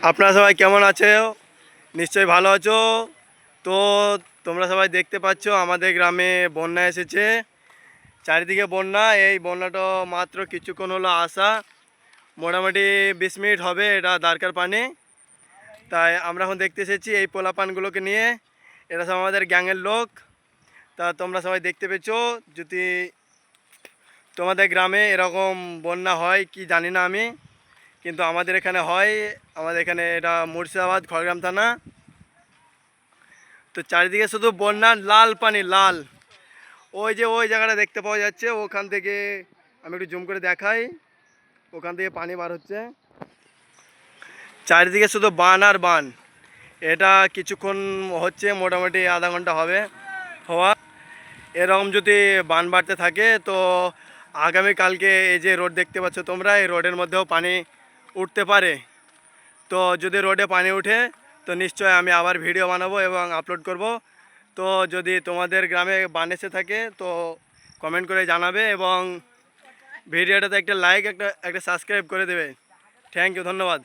আপনারা সবাই কেমন আছো? নিশ্চয়ই ভালো আছো। তো তোমরা সবাই দেখতে পাচ্ছ আমাদের গ্রামে বন্যা এসেছে, চারিদিকে বন্যা। এই বন্যাটা মাত্র কিছুক্ষণ হলো আসা, মোটামুটি 20 মিনিট হবে এটা দরকার পানি। তাই আমরা এখন দেখতে এসেছি এই পোলাপানগুলোকে নিয়ে। এরা সব আমাদের গ্যাংয়ের লোক। তা তোমরা সবাই দেখতে পেয়েছো। যদি তোমাদের গ্রামে এরকম বন্যা হয় কি জানি না আমি, কিন্তু আমাদের এখানে হয়। আমাদের এখানে এটা মুর্শিদাবাদ খড়গ্রাম থানা। তো চারিদিকে শুধু বন্যার লাল পানি, লাল। ওই যে ওই জায়গাটা দেখতে পাওয়া যাচ্ছে, ওখান থেকে আমি একটু জুম করে দেখাই, ওখান থেকে পানি বার হচ্ছে। চারিদিকে শুধু বান আর বান। এটা কিছুক্ষণ হচ্ছে, মোটামুটি আধা ঘন্টা হবে হওয়া। এরকম যদি বান বাড়তে থাকে তো আগামীকালকে এই যে রোড দেখতে পাচ্ছ তোমরা, এই রোডের মধ্যেও পানি উঠতে পারে। তো যদি রোডে পানি উঠে তো নিশ্চয় আমি আবার ভিডিও বানাবো এবং আপলোড করব। তো যদি তোমাদের গ্রামে বান এসে থাকে তো কমেন্ট করে জানাবে, এবং ভিডিওটাতে একটা লাইক, একটা সাবস্ক্রাইব করে দেবে। থ্যাংক ইউ, ধন্যবাদ।